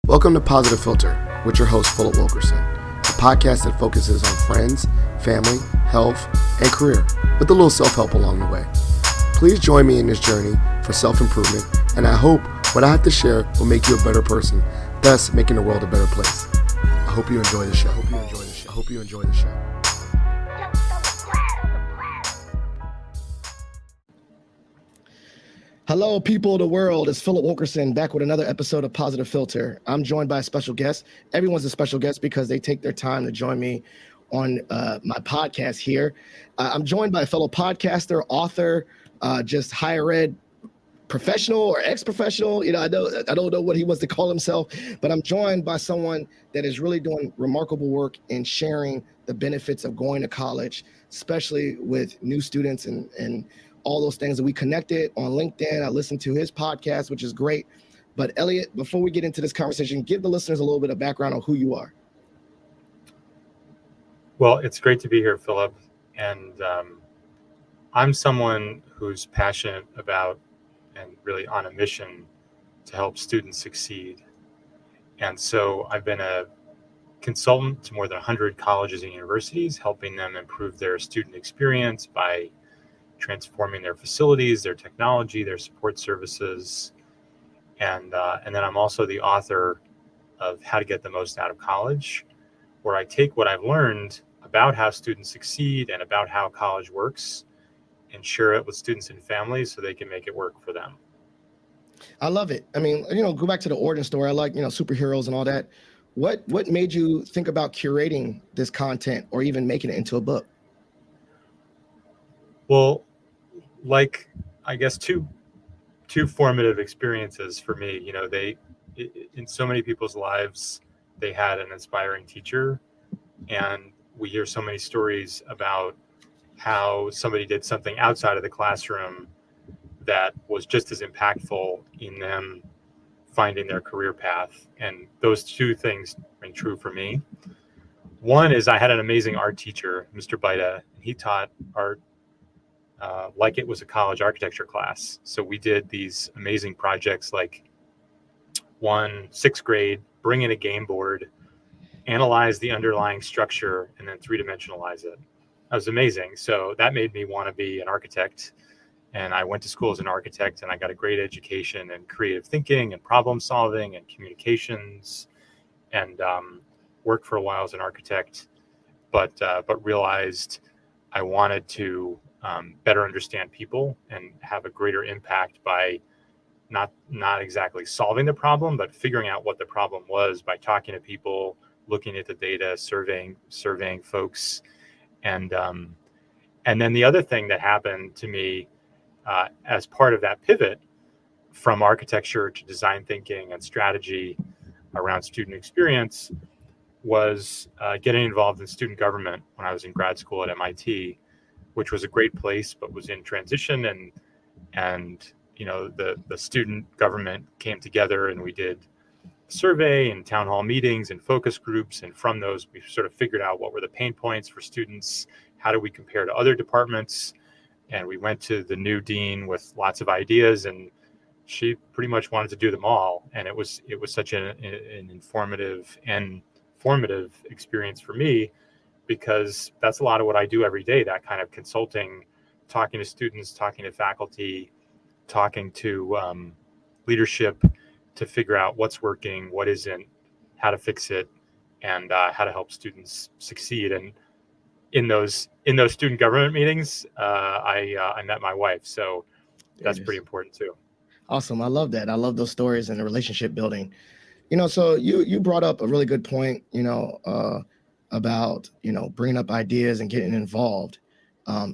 Welcome to Positive Philter with your host, Philip Wilkerson, a podcast that focuses on friends, family, health, and career, with a little self-help along the way. Please join me in this journey for self-improvement, and I hope what I have to share will make you a better person, thus making the world a better place. I hope you enjoy the show. I hope you enjoy the show. Hello, people of the world. It's Philip Wilkerson back with another episode of Positive Philter. I'm joined by a special guest. Everyone's a special guest because they take their time to join me on my podcast here. I'm joined by a fellow podcaster, author, just higher ed professional or ex-professional. I don't know what he wants to call himself, but I'm joined by someone that is really doing remarkable work in sharing the benefits of going to college, especially with new students and all those things that we connected on LinkedIn. I listened to his podcast, which is great. But Elliot, before we get into this conversation, give the listeners a little bit of background on who you are. Well, it's great to be here, Philip. And I'm someone who's passionate about and really on a mission to help students succeed. And so I've been a consultant to more than 100 colleges and universities, helping them improve their student experience by transforming their facilities, their technology, their support services. And then I'm also the author of How to Get the Most Out of College, where I take what I've learned about how students succeed and about how college works and share it with students and families so they can make it work for them. I love it. I mean, go back to the origin story. I like, superheroes and all that. What made you think about curating this content or even making it into a book? Well, I guess two formative experiences for me. In so many people's lives, they had an inspiring teacher, and we hear so many stories about how somebody did something outside of the classroom that was just as impactful in them finding their career path. And those two things ring true for me. One is I had an amazing art teacher, Mr. Baida. He taught art like it was a college architecture class. So we did these amazing projects like sixth grade, bring in a game board, analyze the underlying structure, and then three-dimensionalize it. That was amazing. So that made me want to be an architect. And I went to school as an architect, and I got a great education in creative thinking and problem solving and communications, and worked for a while as an architect, but realized I wanted to better understand people and have a greater impact by not exactly solving the problem, but figuring out what the problem was by talking to people, looking at the data, surveying folks. And then the other thing that happened to me as part of that pivot from architecture to design thinking and strategy around student experience was getting involved in student government when I was in grad school at MIT, which was a great place, but was in transition. And the student government came together, and we did a survey and town hall meetings and focus groups. And from those, we sort of figured out what were the pain points for students. How do we compare to other departments? And we went to the new dean with lots of ideas, and she pretty much wanted to do them all. And it was such an informative and formative experience for me, because that's a lot of what I do every day, that kind of consulting, talking to students, talking to faculty, talking to leadership to figure out what's working, what isn't, how to fix it, and how to help students succeed. And in those student government meetings, I met my wife. So that's pretty important too. Awesome. I love that. I love those stories and the relationship building. So you brought up a really good point, about, bringing up ideas and getting involved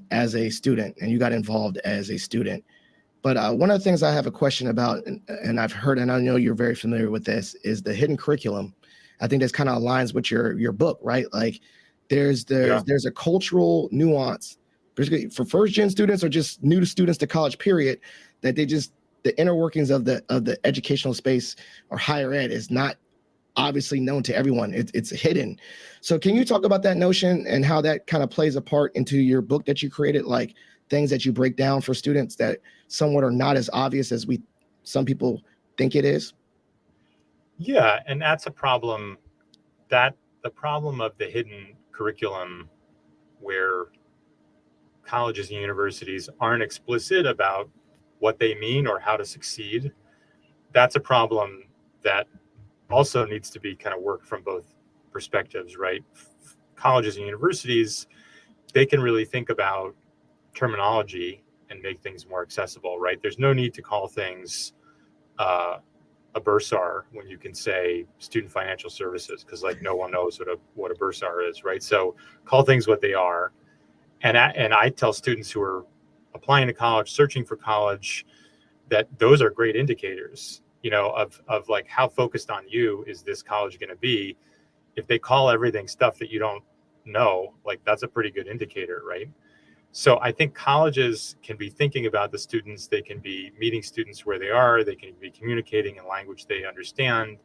as a student, and you got involved as a student. But one of the things I have a question about, and I've heard, and I know you're very familiar with this, is the hidden curriculum. I think this kind of aligns with your book, right? Like there's a cultural nuance for first gen students or just new students to college, period, that the inner workings of the educational space or higher ed is not obviously known to everyone. It's hidden. So can you talk about that notion and how that kind of plays a part into your book that you created, like things that you break down for students that somewhat are not as obvious as some people think it is? Yeah, and that's a problem. That the problem of the hidden curriculum, where colleges and universities aren't explicit about what they mean or how to succeed, that's a problem that also needs to be kind of worked from both perspectives, right? Colleges and universities, they can really think about terminology and make things more accessible, right? There's no need to call things uh, a bursar when you can say student financial services, because like no one knows what a bursar is, right? So call things what they are. And I tell students who are applying to college, searching for college, that those are great indicators, of like how focused on you is this college going to be. If they call everything stuff that you don't know, like that's a pretty good indicator, right? So I think colleges can be thinking about the students, they can be meeting students where they are, they can be communicating in language they understand,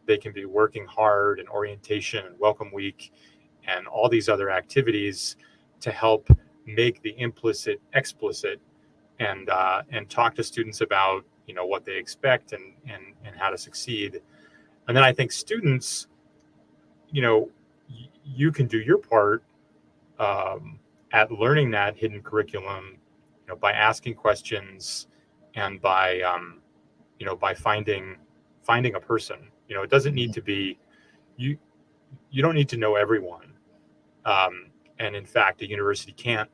they can be working hard in orientation and welcome week and all these other activities to help make the implicit explicit, and talk to students about what they expect and how to succeed. And then I think students, you can do your part um, at learning that hidden curriculum, by asking questions and by finding a person. It doesn't need to be you. You don't need to know everyone, and in fact, a university can't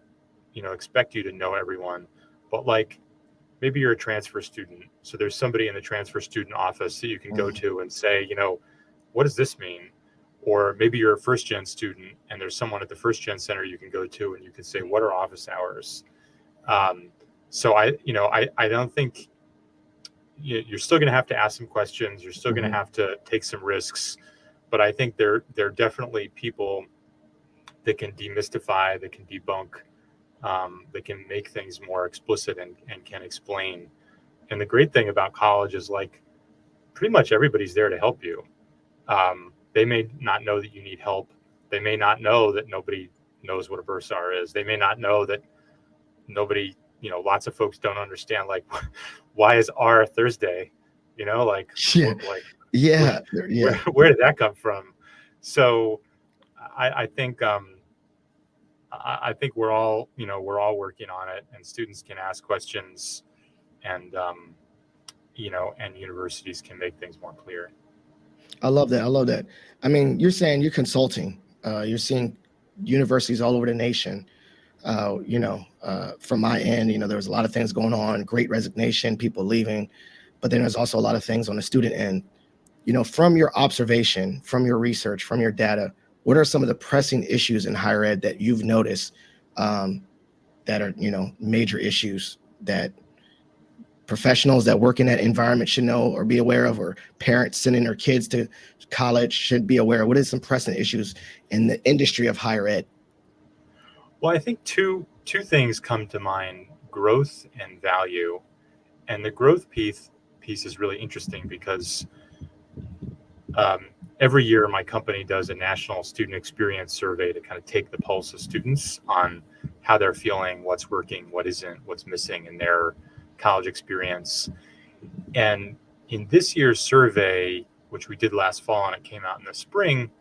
expect you to know everyone. But like maybe you're a transfer student, so there's somebody in the transfer student office that you can go to and say, what does this mean? Or maybe you're a first gen student and there's someone at the first gen center you can go to and you can say, what are office hours? So I don't think you're still going to have to ask some questions. You're still going to have to take some risks, but I think there are definitely people that can demystify, that can debunk, that can make things more explicit and can explain. And the great thing about college is like pretty much everybody's there to help you. They may not know that you need help. They may not know that nobody knows what a bursar is. They may not know that nobody, lots of folks don't understand, like, why is R Thursday? Like, Yeah. like, Yeah. where did that come from? So I think, I think we're all working on it, and students can ask questions, and, and universities can make things more clear. I love that. I love that. I mean, you're saying you're consulting. You're seeing universities all over the nation. From my end, there was a lot of things going on, great resignation, people leaving, but then there's also a lot of things on the student end. From your observation, from your research, from your data, what are some of the pressing issues in higher ed that you've noticed that are, major issues that professionals that work in that environment should know or be aware of, or parents sending their kids to college should be aware of? What is some pressing issues in the industry of higher ed? Well, I think two things come to mind: growth and value. And the growth piece is really interesting because every year my company does a national student experience survey to kind of take the pulse of students on how they're feeling, what's working, what isn't, what's missing in their college experience. And in this year's survey, which we did last fall and it came out in the spring,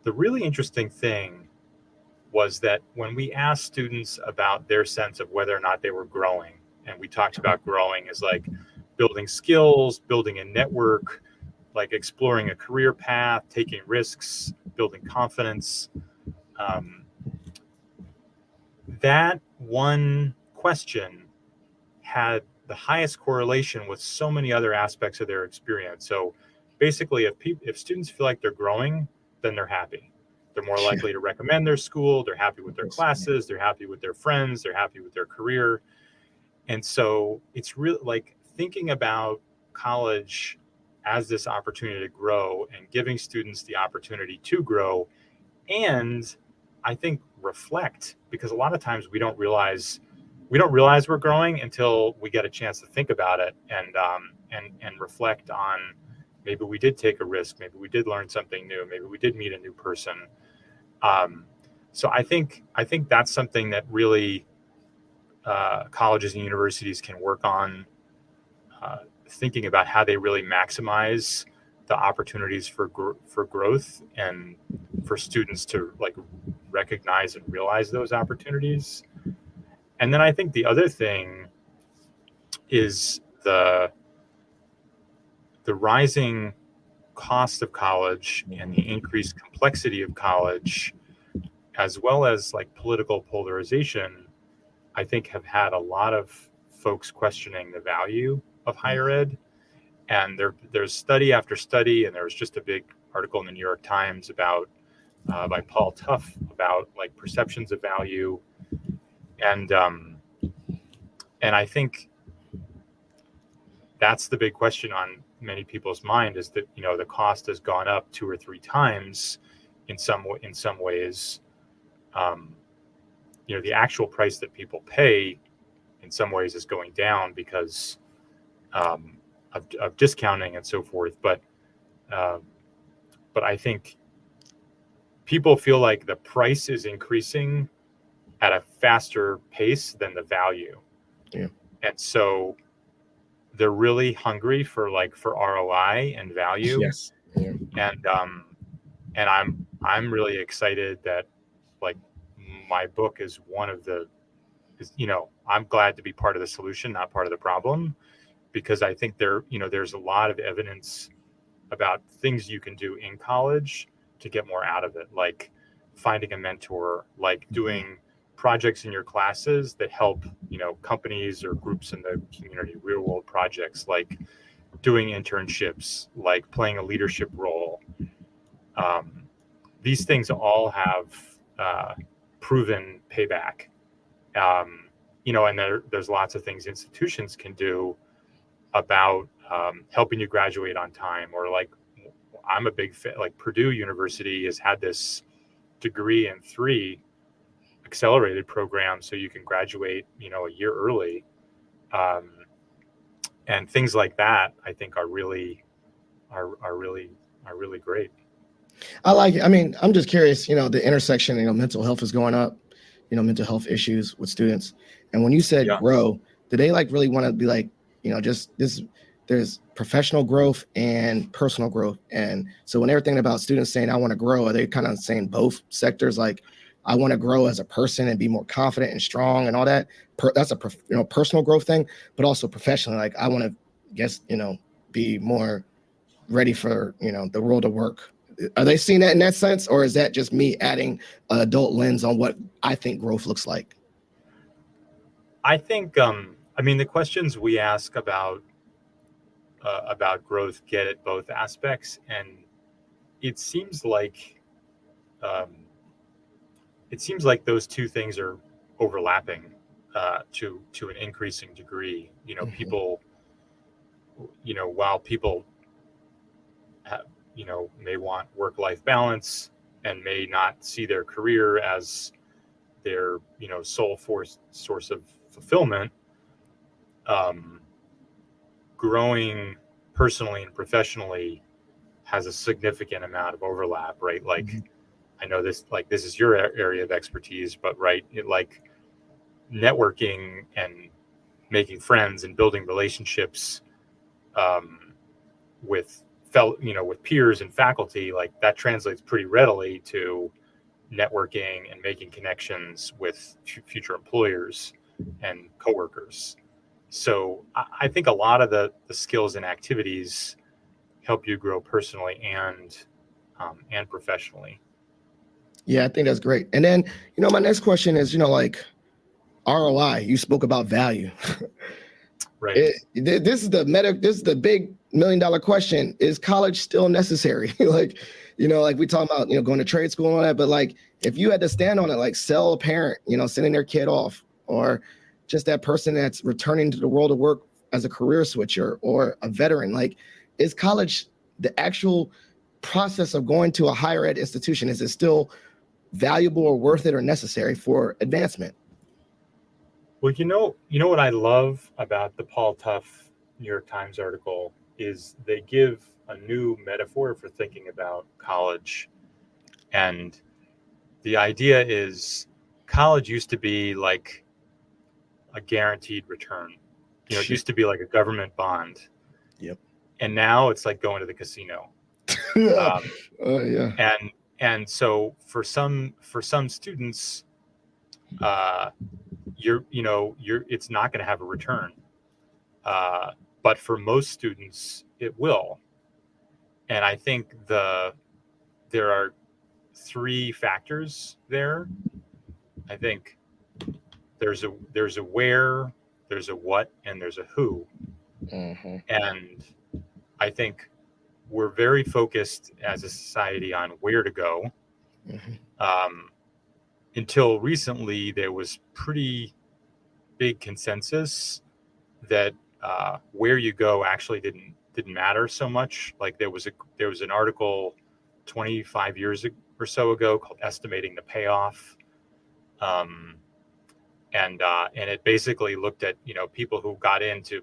the really interesting thing was that when we asked students about their sense of whether or not they were growing, and we talked about growing as like building skills, building a network, like exploring a career path, taking risks, building confidence, that one question had the highest correlation with so many other aspects of their experience. So basically, if students feel like they're growing, then they're happy. They're more likely to recommend their school. They're happy with their classes. They're happy with their friends. They're happy with their career. And so it's really like thinking about college as this opportunity to grow and giving students the opportunity to grow, and I think reflect, because a lot of times we don't realize we're growing until we get a chance to think about it and reflect on, maybe we did take a risk, maybe we did learn something new, maybe we did meet a new person. So I think that's something that really colleges and universities can work on, thinking about how they really maximize the opportunities for growth and for students to like recognize and realize those opportunities. And then I think the other thing is the rising cost of college and the increased complexity of college, as well as like political polarization, I think have had a lot of folks questioning the value of higher ed. And there's study after study, and there was just a big article in the New York Times about by Paul Tuff about like perceptions of value, and I think that's the big question on many people's mind, is that, you know, the cost has gone up 2 or 3 times in some ways. You know, the actual price that people pay in some ways is going down because of discounting and so forth. But I think people feel like the price is increasing at a faster pace than the value. Yeah. And so they're really hungry for ROI and value. Yes. Yeah. And I'm really excited that like my book is you know, I'm glad to be part of the solution, not part of the problem, because I think there's a lot of evidence about things you can do in college to get more out of it, like finding a mentor, like doing projects in your classes that help, you know, companies or groups in the community, real world projects, like doing internships, like playing a leadership role. These things all have proven payback. You know, and there's lots of things institutions can do about helping you graduate on time, or like I'm a big fan, like Purdue University has had this degree in 3 accelerated program, so you can graduate, you know, a year early, and things like that I think are really great. I like it. I mean, I'm just curious, you know, the intersection, you know, mental health is going up, you know, mental health issues with students. And when you said grow, do they like really want to be like, you know, just this, there's professional growth and personal growth. And so when they're thinking about students saying, I want to grow, are they kind of saying both sectors? Like, I want to grow as a person and be more confident and strong and all that. That's a, you know, personal growth thing, but also professionally. Like, I want to you know, be more ready for, you know, the world of work. Are they seeing that in that sense? Or is that just me adding an adult lens on what I think growth looks like? I think, I mean, the questions we ask about growth get at both aspects, and it seems like those two things are overlapping to an increasing degree. You know, people, you know, while people have, you know, may want work-life balance and may not see their career as their, you know, sole source of fulfillment, growing personally and professionally has a significant amount of overlap, right? Like, I know this is your area of expertise, but right, like networking and making friends and building relationships with with peers and faculty, like that translates pretty readily to networking and making connections with future employers and coworkers. So I think a lot of the skills and activities help you grow personally and professionally. Yeah, I think that's great. And then, you know, my next question is, you know, like ROI. You spoke about value. Right. This is the big $1 million question. Is college still necessary? Like, you know, like we talk about, you know, going to trade school and all that, but like if you had to stand on it, like sell a parent, you know, sending their kid off, or just that person that's returning to the world of work as a career switcher or a veteran, like, is college the actual process of going to a higher ed institution? Is it still valuable or worth it or necessary for advancement? Well, you know what I love about the Paul Tuff New York Times article is they give a new metaphor for thinking about college. And the idea is college used to be like a guaranteed return. You know, it used to be like a government bond. Yep. And now it's like going to the casino. Um, Yeah. and so for some students, it's not going to have a return. But for most students, it will. And I think there are three factors there. I think there's a where, there's a what, and there's a who. Mm-hmm. And I think we're very focused as a society on where to go. Mm-hmm. Until recently, there was pretty big consensus that where you go actually didn't matter so much. Like there was an article 25 years or so ago called "Estimating the Payoff," and it basically looked at people who got into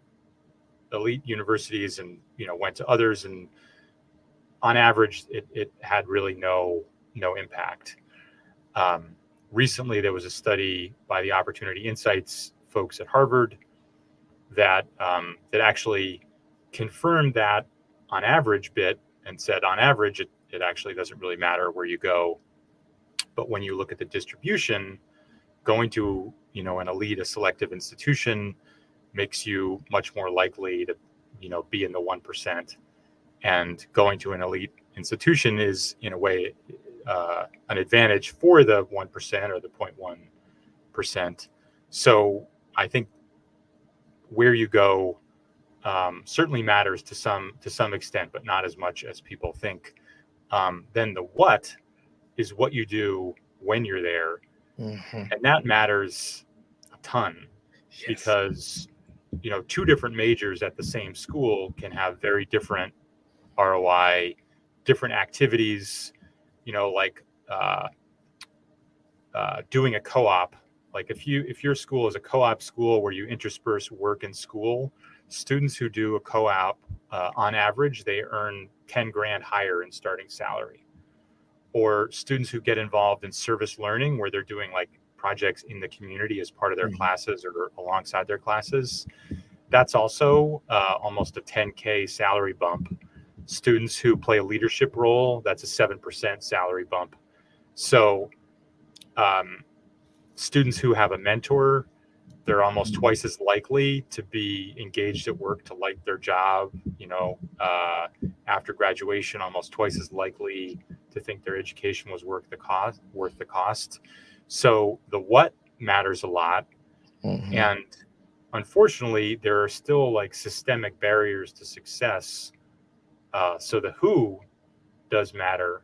elite universities and went to others, and on average it had really no impact. Recently there was a study by the Opportunity Insights folks at Harvard that actually confirmed that on average bit, and said on average it actually doesn't really matter where you go, but when you look at the distribution, going to an elite, a selective institution makes you much more likely to be in the 1%, and going to an elite institution is in a way an advantage for the 1% or the 0.1%. So I think where you go certainly matters to some extent, but not as much as people think. Then the what is what you do when you're there, Mm-hmm. and that matters a ton. Yes. Because two different majors at the same school can have very different ROI, different activities. Like doing a co-op. Like if your school is a co-op school where you intersperse work and school, students who do a co-op, on average, they earn 10 grand higher in starting salary. Or students who get involved in service learning, where they're doing like projects in the community as part of their classes or alongside their classes, that's also almost a 10K salary bump. Students who play a leadership role, that's a 7% salary bump. So students who have a mentor, they're almost twice as likely to be engaged at work, to like their job, after graduation, almost twice as likely to think their education was worth the cost. So the what matters a lot. Mm-hmm. And unfortunately, there are still like systemic barriers to success. So the who does matter.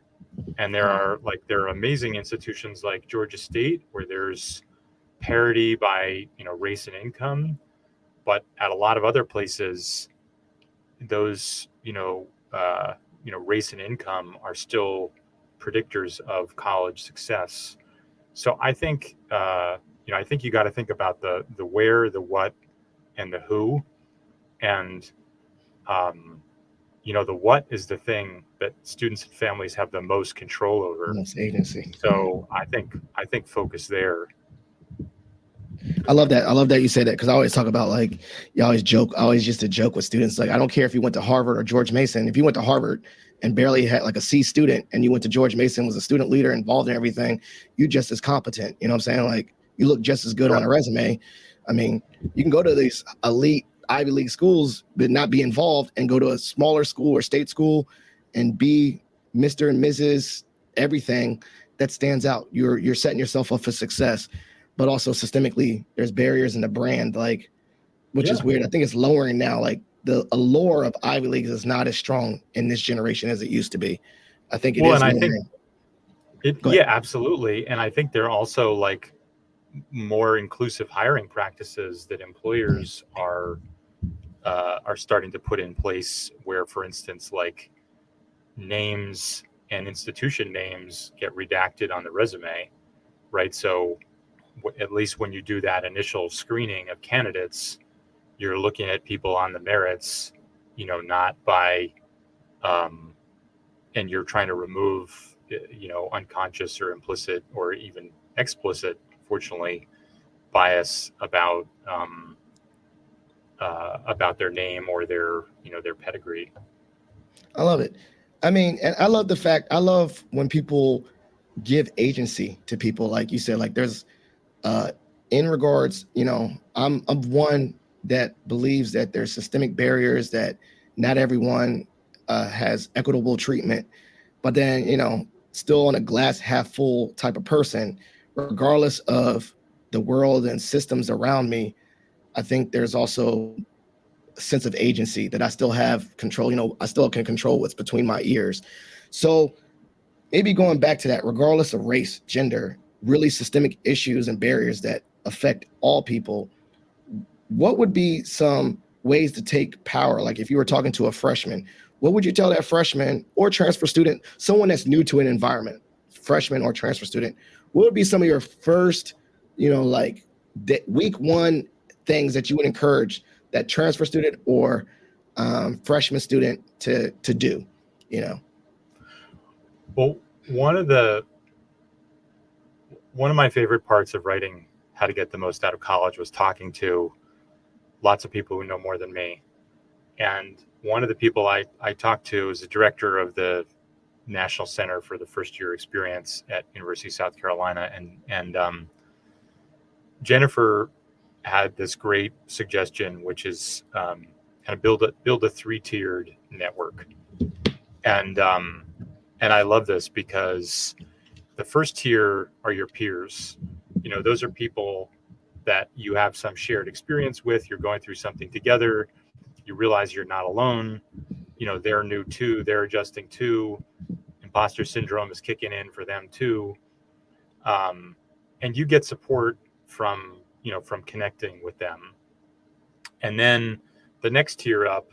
And there are amazing institutions like Georgia State where there's parity by race and income, but at a lot of other places, those race and income are still predictors of college success. So I think I think you got to think about the where, the what, and the who, and the what is the thing that students and families have the most control over. Most agency. So I think focus there. I love that. I love that you say that, because I always talk about, like, you always joke. I always used to joke with students, like, I don't care if you went to Harvard or George Mason. If you went to Harvard and barely had like a C student, and you went to George Mason, was a student leader, involved in everything, you just as competent. You know what I'm saying? Like, you look just as good on a resume. I mean, you can go to these elite Ivy League schools but not be involved, and go to a smaller school or state school and be Mr. and Mrs. everything that stands out. You're setting yourself up for success. But also systemically, there's barriers in the brand, like, which is weird. I think it's lowering now. Like, the allure of Ivy Leagues is not as strong in this generation as it used to be. I think it is. And I think absolutely. And I think there are also like more inclusive hiring practices that employers are starting to put in place, where, for instance, like names and institution names get redacted on the resume, right? So at least when you do that initial screening of candidates, you're looking at people on the merits, not by, and you're trying to remove, unconscious or implicit or even explicit, fortunately, bias about their name or their pedigree. I love it. I mean, and I love the fact, I love when people give agency to people, like you said, like there's uh in regards, I'm one that believes that there's systemic barriers, that not everyone has equitable treatment, but then, still on a glass half full type of person, regardless of the world and systems around me. I think there's also a sense of agency that I still have control. I still can control what's between my ears. So maybe going back to that, regardless of race, gender, really systemic issues and barriers that affect all people, what would be some ways to take power? Like if you were talking to a freshman, what would you tell that freshman or transfer student, someone that's new to an environment, freshman or transfer student, what would be some of your first, like week one things that you would encourage that transfer student or freshman student to do, Well, one of my favorite parts of writing How to Get the Most Out of College was talking to lots of people who know more than me. And one of the people I talked to is the director of the National Center for the First Year Experience at University of South Carolina. And Jennifer had this great suggestion, which is kind of build a 3-tiered network. And I love this because the first tier are your peers. Those are people that you have some shared experience with. You're going through something together. You realize you're not alone. They're new too. They're adjusting too. Imposter syndrome is kicking in for them too. And you get support from connecting with them. And then the next tier up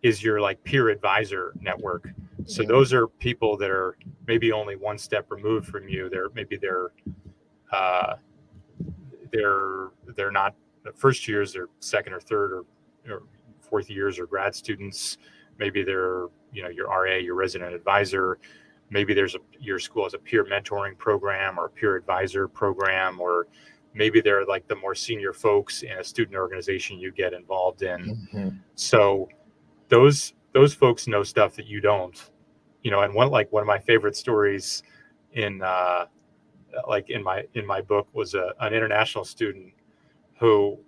is your like peer advisor network. So those are people that are maybe only one step removed from you. They're not first years, they're second or third or fourth years or grad students. Maybe they're, your RA, your resident advisor. Maybe your school has a peer mentoring program or a peer advisor program, or maybe they're like the more senior folks in a student organization you get involved in. Mm-hmm. So those folks know stuff that you don't, and one of my favorite stories in my book was an international student who,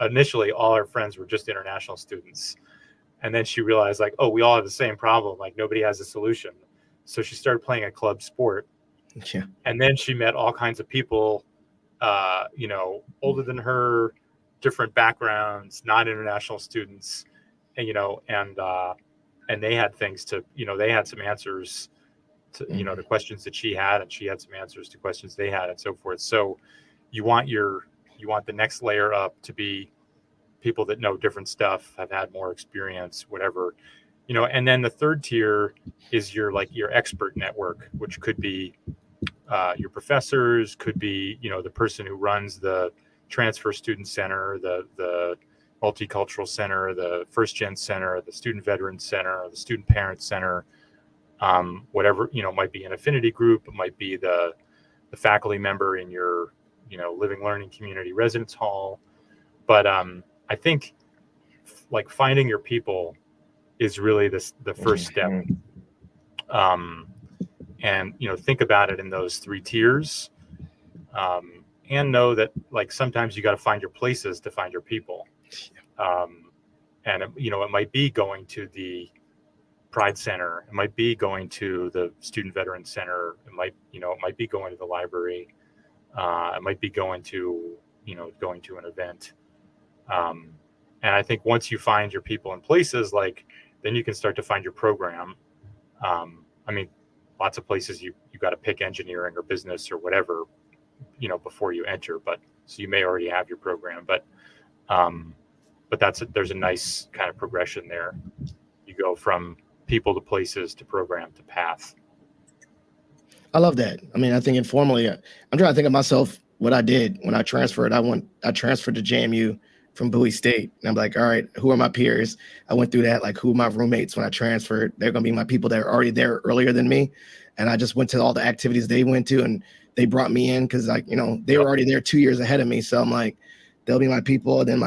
initially all our friends were just international students. And then she realized like, oh, we all have the same problem. Like nobody has a solution. So she started playing a club sport. Yeah. And then she met all kinds of people, older than her, different backgrounds, non-international students, and they had things to, they had some answers to, the questions that she had, and she had some answers to questions they had, and so forth. So you want the next layer up to be people that know different stuff, have had more experience, whatever, and then the third tier is your expert network, which could be your professors, could be, the person who runs the transfer student center, the multicultural center, the first gen center, the student veteran center, the student parent center, whatever, might be an affinity group, it might be the faculty member in your, living learning community residence hall. But I think like finding your people is really the first step. And, think about it in those 3 tiers, and know that like sometimes you got to find your places to find your people. And, it might be going to the Pride Center. It might be going to the Student Veteran Center. It might be going to the library. It might be going to an event. And I think once you find your people and places, like, then you can start to find your program. Lots of places you got to pick engineering or business or whatever, before you enter. But so you may already have your program, but there's a nice kind of progression there. You go from people to places to program to path. I love that. I think informally, I'm trying to think of myself, what I did when I transferred. I transferred to JMU from Bowie State. And I'm like, all right, who are my peers? I went through that, like, who are my roommates when I transferred? They're going to be my people that are already there earlier than me. And I just went to all the activities they went to, and they brought me in because, like, they were already there 2 years ahead of me. So I'm like, they'll be my people. And then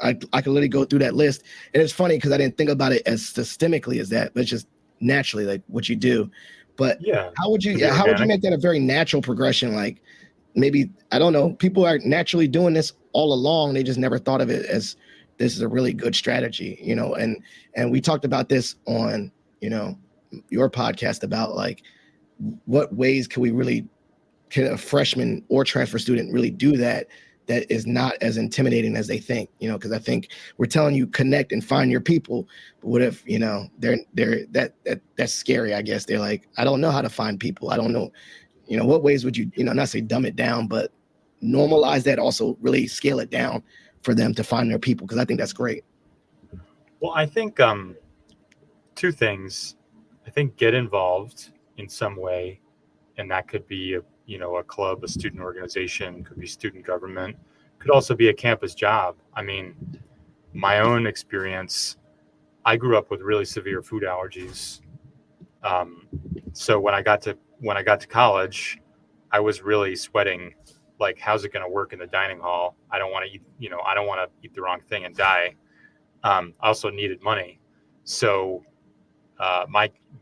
I could literally go through that list. And it's funny because I didn't think about it as systemically as that, but it's just naturally, like what you do. But Yeah, how would can you be how would you organic. make that a very natural progression? Like maybe, I don't know, people are naturally doing this all along. They just never thought of it as this is a really good strategy, and we talked about this on, your podcast about like what ways can a freshman or transfer student really do that is not as intimidating as they think, because I think we're telling you connect and find your people, but what if, they're that's scary. I guess they're like, I don't know how to find people. I don't know, what ways would you, not say dumb it down, but normalize that, also really scale it down for them to find their people, because I think that's great. Well, I think two things. I think get involved in some way, and that could be a club, a student organization, could be student government, could also be a campus job. I mean, my own experience, I grew up with really severe food allergies. Um, so when I got to college, I was really sweating. Like, how's it going to work in the dining hall? I don't want to eat. I don't want to eat the wrong thing and die. I also needed money, so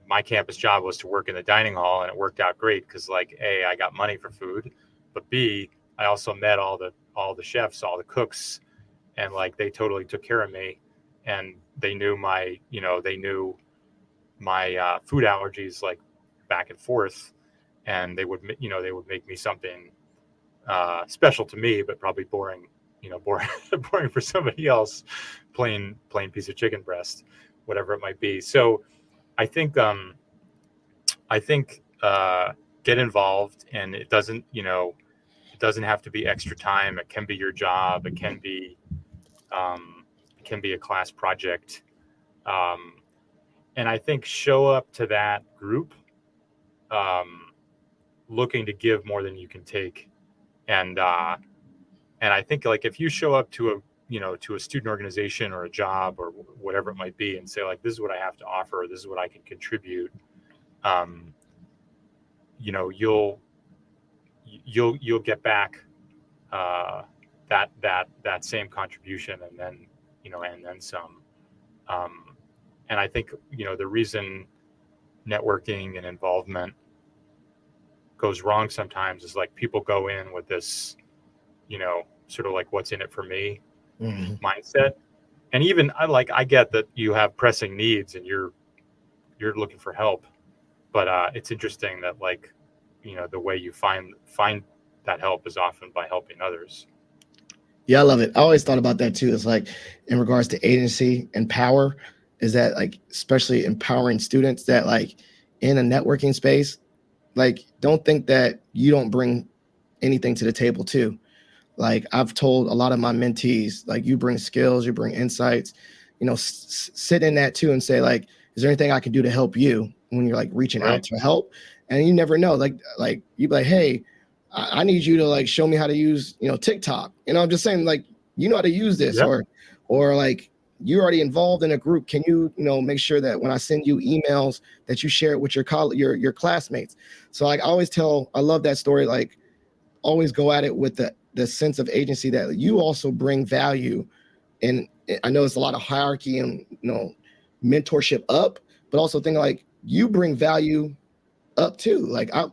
my campus job was to work in the dining hall, and it worked out great because, like, A, I got money for food, but B, I also met all the chefs, all the cooks, and like they totally took care of me, and they knew my food allergies, like, back and forth, and they would make me something special to me, but probably boring, boring boring for somebody else, plain piece of chicken breast, whatever it might be. So I think get involved, and it doesn't have to be extra time. It can be your job. It can be a class project. Um, and I think show up to that group um, looking to give more than you can take. And I think, like, if you show up to a student organization or a job or whatever it might be, and say, like, this is what I have to offer, this is what I can contribute, um, you'll get back uh, that same contribution, and then some. Um, and I think the reason networking and involvement goes wrong sometimes is, like, people go in with this, sort of like, what's in it for me Mhm. mindset. And even I get that you have pressing needs and you're looking for help, but it's interesting that, like, the way you find that help is often by helping others. Yeah, I love it. I always thought about that too. It's like, in regards to agency and power, is that like especially empowering students that like in a networking space, like don't think that you don't bring anything to the table too. Like I've told a lot of my mentees, like you bring skills, you bring insights, sit in that too and say like, is there anything I can do to help you when you're like reaching Right. out to help? And you never know, like you be like, hey, I need you to like show me how to use, TikTok. I'm just saying like, you know how to use this, Yep. or like you're already involved in a group. Can you, make sure that when I send you emails that you share it with your classmates? So like I always I love that story. Like always go at it with the sense of agency that you also bring value. And I know it's a lot of hierarchy and mentorship up, but also think like you bring value up too. Like I've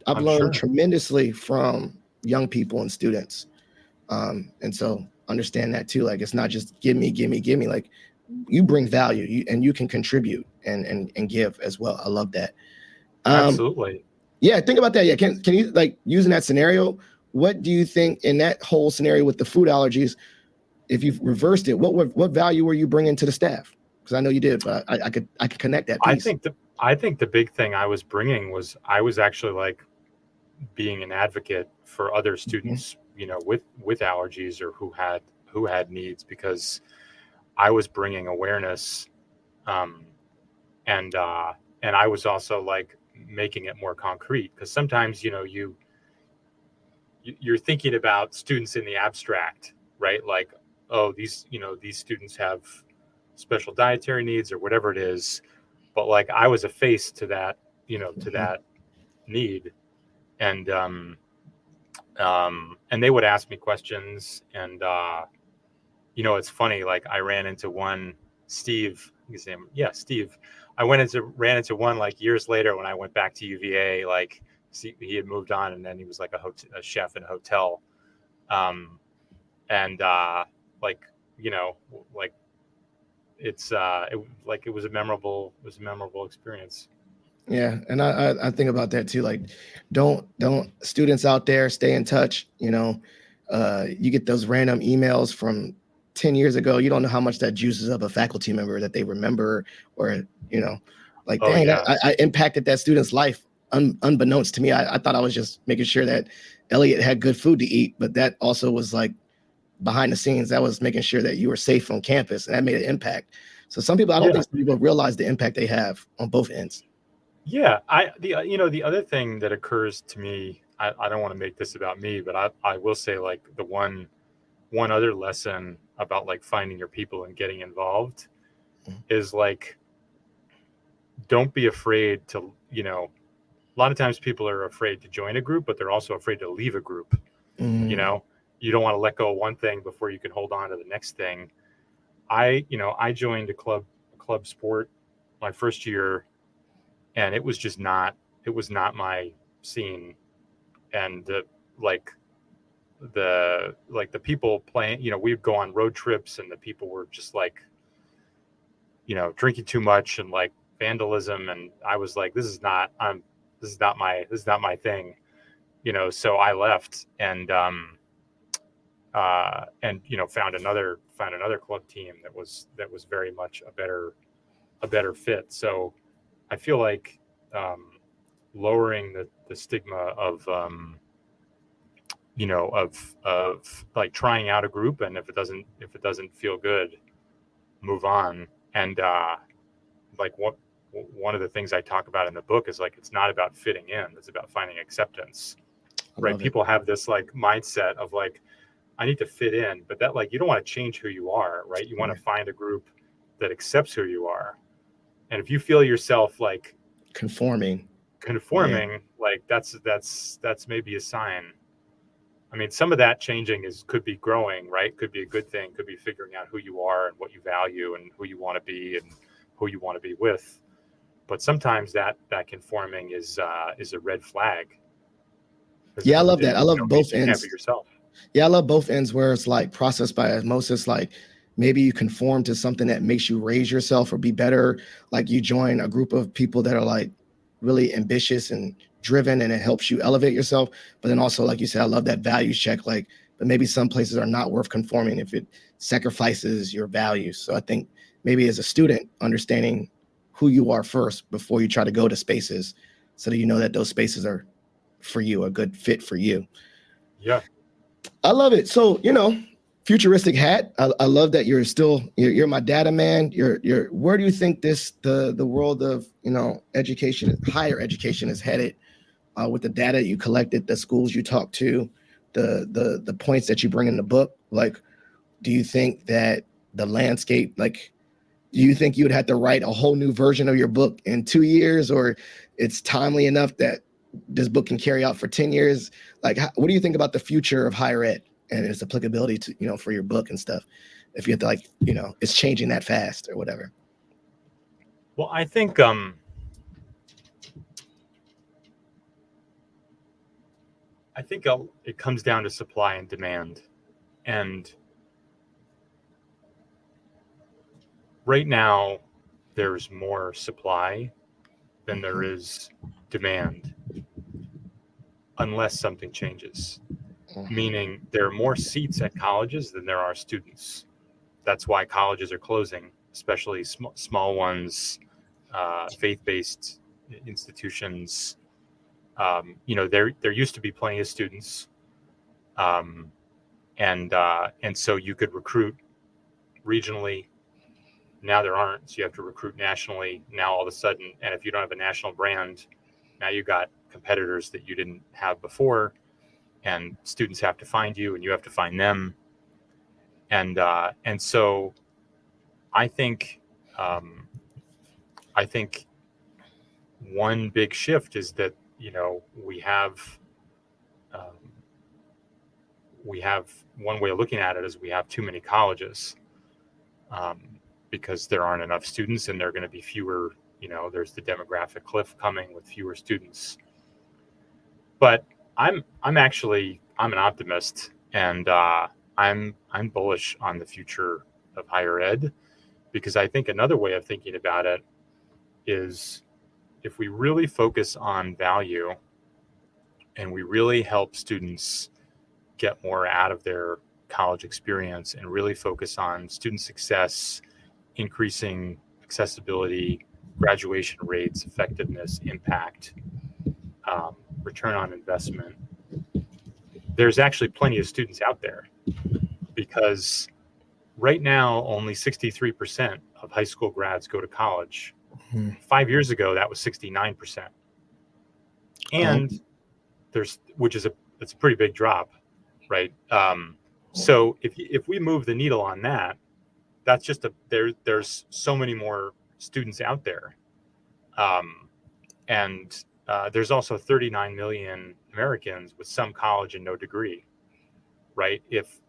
I'm learned sure. tremendously from young people and students. And so understand that too. Like it's not just give me, give me, give me. Like you bring value, and you can contribute and give as well. I love that. Um, Absolutely. yeah, think about that. Yeah, can you like using that scenario? What do you think in that whole scenario with the food allergies? If you've reversed it, what value were you bringing to the staff? Because I know you did, but I could connect that I piece. think the I think the big thing I was bringing was I was actually, like, being an advocate for other Mhm. students, with allergies, or who had needs, because I was bringing awareness, um, and I was also, like, making it more concrete, because sometimes you're thinking about students in the abstract, right? Like, oh, these students have special dietary needs or whatever it is, but, like, I was a face to Mhm. that need, and and they would ask me questions, and it's funny. Like, I ran into one Steve. His name, yeah, Steve. I ran into one like years later when I went back to UVA. Like he had moved on, and then he was like a chef in a hotel. And like you know, like it was a memorable experience. Yeah, and I think about that too. Like, don't students out there stay in touch. You get those random emails from 10 years ago. You don't know how much that juices up a faculty member that they remember, or like Oh dang, yeah, I impacted that student's life unbeknownst to me. I thought I was just making sure that Elliot had good food to eat, but that also was like behind the scenes. That was making sure that you were safe on campus, and that made an impact. So some people, I don't yeah, think some people realize the impact they have on both ends. yeah. The other thing that occurs to me, I don't want to make this about me, but I will say like the one other lesson about like finding your people and getting involved is like don't be afraid to a lot of times people are afraid to join a group, but they're also afraid to leave a group. You Mm, know, you don't want to let go of one thing before you can hold on to the next thing. I joined a club sport my first year, and it was just not it was not my scene. And like the people playing, we'd go on road trips, and the people were just like, drinking too much and like vandalism, and I was like, this is not my thing. So I left, and found another club team that was very much a better fit. So I feel like lowering the stigma of like trying out a group, and if it doesn't feel good, move on. And like what one of the things I talk about in the book is like it's not about fitting in, it's about finding acceptance. I Right? love it. People have this like mindset of like I need to fit in, but that like you don't want to change who you are, right? You want to find a group that accepts who you are. And if you feel yourself like Conforming. Yeah. conforming, like that's maybe a sign. I mean, some of that changing could be growing, right? Could be a good thing, could be figuring out who you are and what you value and who you want to be and who you want to be with. But sometimes that conforming is a red flag, because Yeah, I love it that. I love means both you can't be ends. yourself. Yeah, I love both ends where it's like process by osmosis. Like maybe you conform to something that makes you raise yourself or be better. Like you join a group of people that are like really ambitious and driven, and it helps you elevate yourself. But then also, like you said, I love that values check. Like, but maybe some places are not worth conforming if it sacrifices your values. So I think maybe as a student, understanding who you are first before you try to go to spaces, so that you know that those spaces are for you, a good fit for you. Yeah. I love it. So, futuristic hat. I love that you're my data man. You're where do you think the world of education, higher education is headed with the data you collected, the schools you talked to, the points that you bring in the book? Like, do you think that the landscape, like, do you think you would have to write a whole new version of your book in 2 years, or it's timely enough that this book can carry out for 10 years? Like, what do you think about the future of higher ed and its applicability to, for your book and stuff? If you have to, like, it's changing that fast or whatever. Well, I think it comes down to supply and demand. And right now, there's more supply than there is demand, unless something changes. Mhm. Meaning, there are more seats at colleges than there are students. That's why colleges are closing, especially small ones, faith-based institutions. There used to be plenty of students, um, and so you could recruit regionally. Now there aren't, so you have to recruit nationally. Now all of a sudden, and if you don't have a national brand, now you got competitors that you didn't have before, and students have to find you, and you have to find them. And so I think um, I think one big shift is that um, we have one way of looking at it is we have too many colleges. Um, because there aren't enough students and there are going to be fewer, there's the demographic cliff coming with fewer students. But I'm an optimist, and I'm bullish on the future of higher ed, because I think another way of thinking about it is, if we really focus on value and we really help students get more out of their college experience and really focus on student success, increasing accessibility, graduation rates, effectiveness, impact, return on investment, there's actually plenty of students out there, because right now only 63% of high school grads go to college. 5 years ago, that was 69%. And it's a pretty big drop, right? So if we move the needle on that, that's just there's so many more students out there. And there's also 39 million Americans with some college and no degree, right? If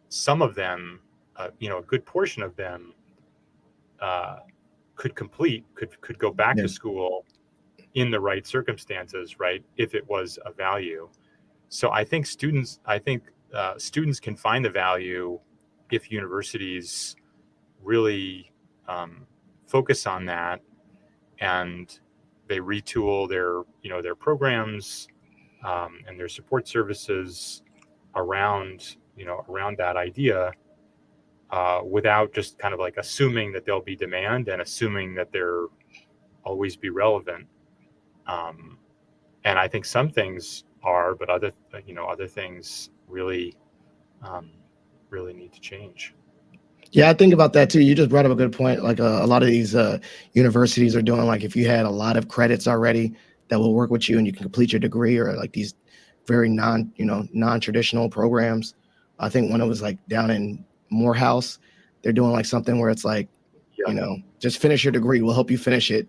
some of them, a good portion of them, could go back to school in the right circumstances, right? If it was a value. So I think students can find the value if universities really focus on that, and they retool their programs and their support services around that idea, without just kind of like assuming that there'll be demand and assuming that there always be relevant. And I think some things are, but other things really need to change. Yeah, I think about that too. You just brought up a good point. Like a lot of these universities are doing, like, if you had a lot of credits already that will work with you and you can complete your degree, or like these very non-traditional programs. I think one of was like down in Morehouse, they're doing like something where it's like, just finish your degree. We'll help you finish it,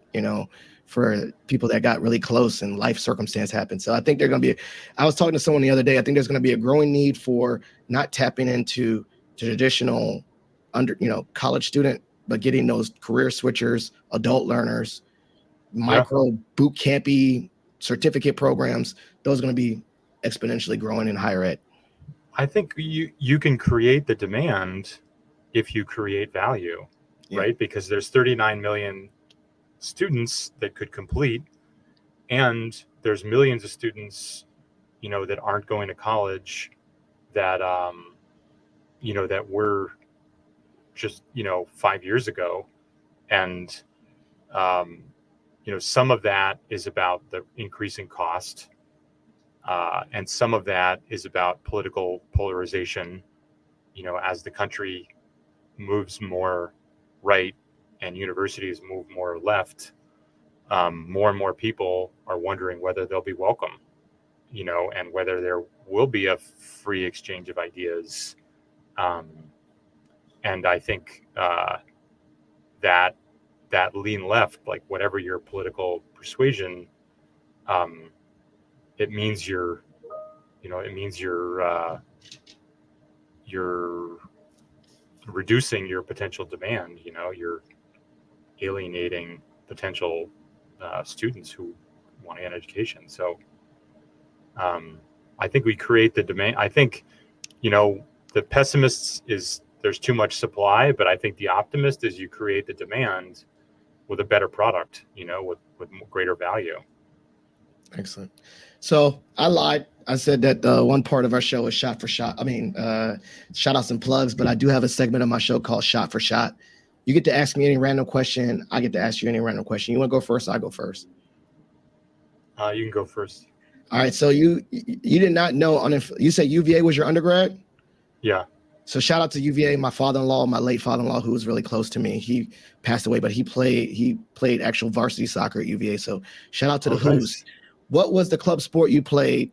for people that got really close and life circumstance happened. So I think I was talking to someone the other day, I think there's going to be a growing need for not tapping into traditional college student, but getting those career switchers, adult learners, micro boot campy certificate programs. Those are going to be exponentially growing in higher ed. I think you can create the demand if you create value, right? Because there's 39 million students that could complete, and there's millions of students, that aren't going to college, that that were just 5 years ago, and some of that is about the increasing cost, and some of that is about political polarization. As the country moves more right and universities move more left, more and more people are wondering whether they'll be welcome, and whether there will be a free exchange of ideas. And I think that lean left, like whatever your political persuasion, it means you're reducing your potential demand. You're alienating potential students who want to get an education. So I think we create the demand. I think the pessimists is there's too much supply, but I think the optimist is you create the demand with a better product, with greater value. Excellent. So I lied. I said that one part of our show is shot for shot. I mean, shout outs and plugs, but I do have a segment of my show called Shot for Shot. You get to ask me any random question. I get to ask you any random question. You want to go first? I go first. You can go first. All right. So you did not know you said UVA was your undergrad? Yeah. So shout out to UVA. My father-in-law, my late father-in-law, who was really close to me. He passed away, but he played actual varsity soccer at UVA. So shout out to the Who's. What was the club sport you played?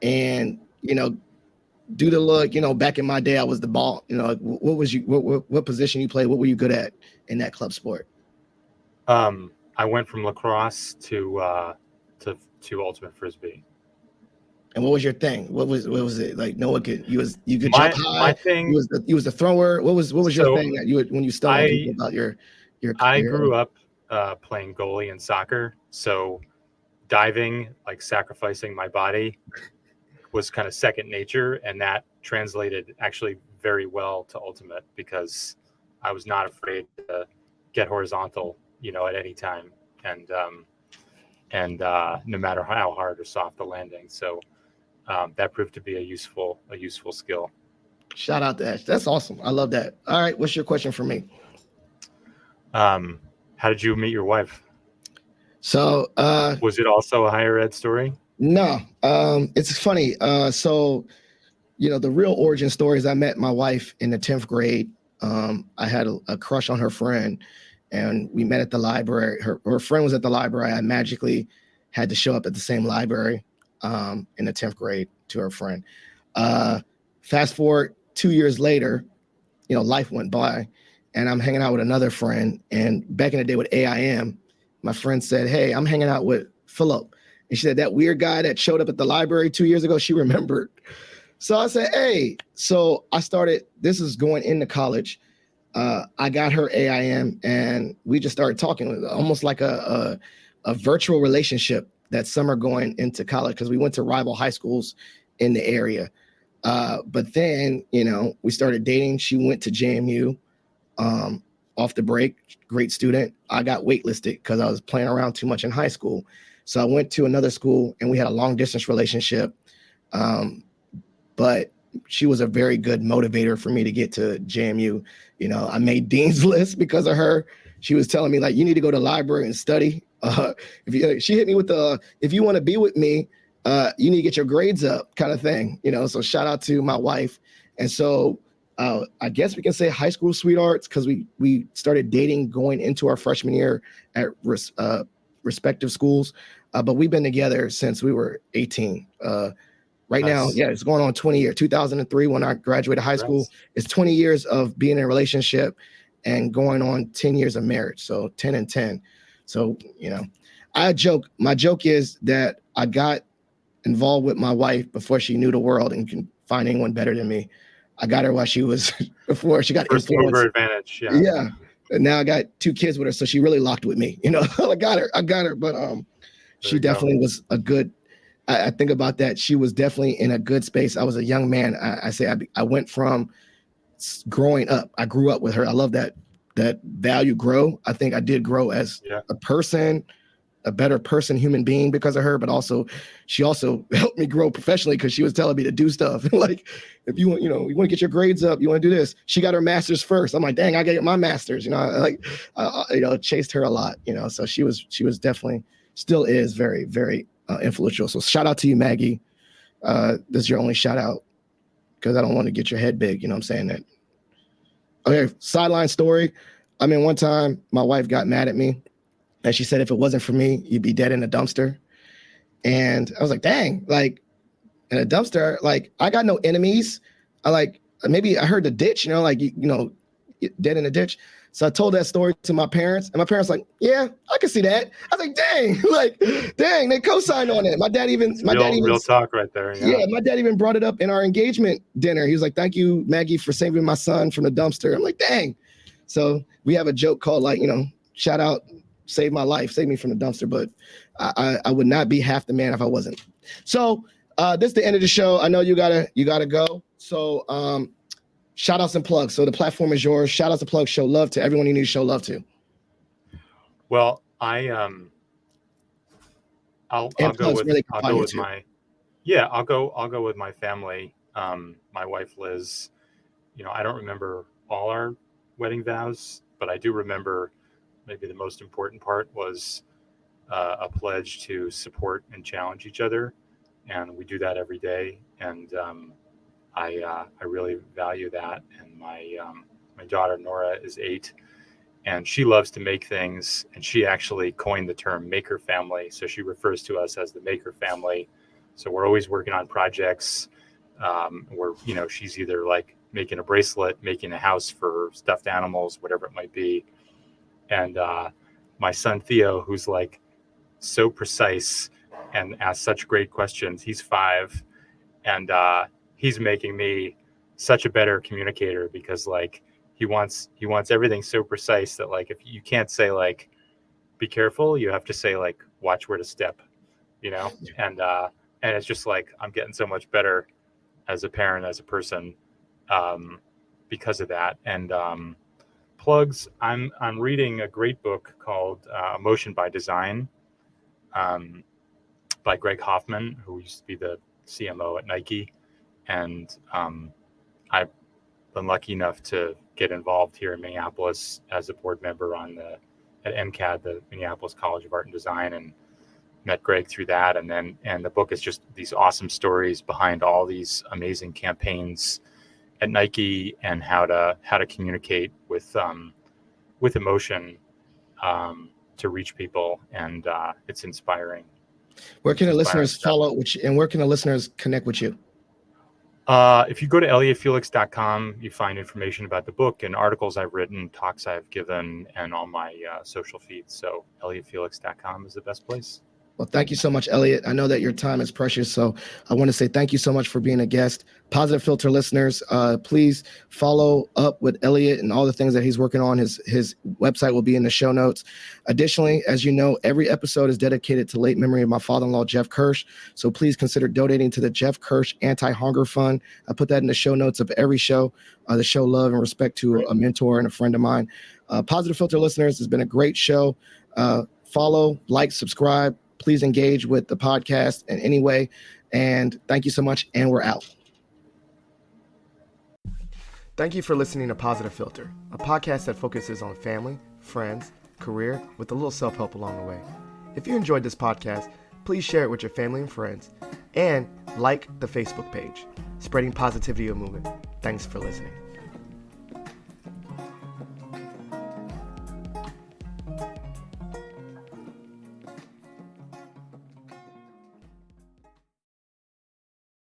And do the look. Back in my day, I was the ball. What position you played? What were you good at in that club sport? I went from lacrosse to ultimate frisbee. And what was your thing? What was it like? No one could. You could jump My high. thing. You was the thrower. What was your So thing that you would when you stung on people about your I career? grew up playing goalie in soccer, so diving, like sacrificing my body, was kind of second nature, and that translated actually very well to ultimate because I was not afraid to get horizontal, at any time, and no matter how hard or soft the landing. So that proved to be a useful skill. Shout out to Ash. That's awesome. I love that. All right, what's your question for me? How did you meet your wife? So was it also a higher ed story? No, it's funny. So the real origin story is I met my wife in the 10th grade. I had a crush on her friend, and we met at the library. Her friend was at the library. I magically had to show up at the same library in the 10th grade to her friend. Fast forward 2 years later, life went by, and I'm hanging out with another friend. And back in the day with AIM, my friend said, "Hey, I'm hanging out with Philip." And she said, "That weird guy that showed up at the library 2 years ago," she remembered. So I said, "Hey," so I started, this is going into college. I got her AIM, and we just started talking, almost like a virtual relationship that summer going into college, because we went to rival high schools in the area. But then, we started dating. She went to JMU off the break, great student. I got waitlisted because I was playing around too much in high school. So I went to another school, and we had a long distance relationship. But she was a very good motivator for me to get to JMU. I made Dean's List because of her. She was telling me, like, you need to go to the library and study. She hit me with if you want to be with me, you need to get your grades up kind of thing. So shout out to my wife. And so I guess we can say high school sweethearts, because we started dating going into our freshman year at respective schools. But we've been together since we were 18. Right now, yeah, it's going on 20 years. 2003, when I graduated high school, it's 20 years of being in a relationship and going on 10 years of marriage. So 10 and 10. So, I joke. My joke is that I got involved with my wife before she knew the world and can find anyone better than me. I got her while she was, before she got first influenced. mover advantage. Yeah. Yeah. And now I got 2 kids with her. So she really locked with me. I got her. But she definitely was a good, I think about that. She was definitely in a good space. I was a young man. I went from growing up. I grew up with her. I love that value grow. I think I did grow as a person, a better person, human being because of her. But also, she also helped me grow professionally because she was telling me to do stuff. Like, if you want, you want to get your grades up, you want to do this. She got her master's first. I'm like, dang, I got my master's. I chased her a lot. So she was definitely, still is very, very influential. So shout out to you, Maggie. This is your only shout out because I don't want to get your head big. I'm saying that. Okay, sideline story. One time my wife got mad at me and she said, if it wasn't for me, you'd be dead in a dumpster. And I was like, dang, like in a dumpster, like I got no enemies. Maybe I heard the ditch, dead in a ditch. So I told that story to my parents, and my parents like, yeah, I can see that. I was like, dang, they co-signed on it. My dad even real talk right there. Yeah, my dad even brought it up in our engagement dinner. He was like, thank you, Maggie, for saving my son from the dumpster. I'm like, dang. So we have a joke called shout out, save my life, save me from the dumpster. But I would not be half the man if I wasn't. So this is the end of the show. I know you gotta go. So shout outs and plugs. So the platform is yours. Shout outs and plugs. Show love to everyone you need to show love to. Well, I'll go with my family. My wife Liz. I don't remember all our wedding vows, but I do remember maybe the most important part was a pledge to support and challenge each other, and we do that every day. And I really value that. And my daughter Nora is 8, and she loves to make things. And she actually coined the term maker family. So she refers to us as the maker family. So we're always working on projects where she's either like making a bracelet, making a house for stuffed animals, whatever it might be. And my son Theo, who's like so precise, and asks such great questions. He's 5, and he's making me such a better communicator because like he wants everything so precise that like if you can't say like be careful, you have to say like watch where to step, and it's just like I'm getting so much better as a parent, as a person, because of that. And plugs, I'm reading a great book called Emotion by Design, by Greg Hoffman, who used to be the CMO at Nike. And I've been lucky enough to get involved here in Minneapolis as a board member at MCAD, the Minneapolis College of Art and Design, and met Greg through that. And the book is just these awesome stories behind all these amazing campaigns at Nike and how to communicate with emotion to reach people. And it's inspiring. Where can the listeners follow and where can the listeners connect with you? If you go to ElliotFelix.com, you find information about the book and articles I've written, talks I've given, and all my social feeds. So ElliotFelix.com is the best place. Well, thank you so much, Elliot. I know that your time is precious, so I want to say thank you so much for being a guest. Positive Philter listeners, please follow up with Elliot and all the things that he's working on. His website will be in the show notes. Additionally, as you know, every episode is dedicated to late memory of my father-in-law, Jeff Kirsch. So please consider donating to the Jeff Kirsch Anti-Hunger Fund. I put that in the show notes of every show, to show love and respect to a mentor and a friend of mine. Positive Philter listeners, has been a great show. Follow, like, subscribe. Please engage with the podcast in any way. And thank you so much. And we're out. Thank you for listening to Positive Philter, a podcast that focuses on family, friends, career, with a little self-help along the way. If you enjoyed this podcast, please share it with your family and friends, and like the Facebook page, Spreading Positivity of Movement. Thanks for listening.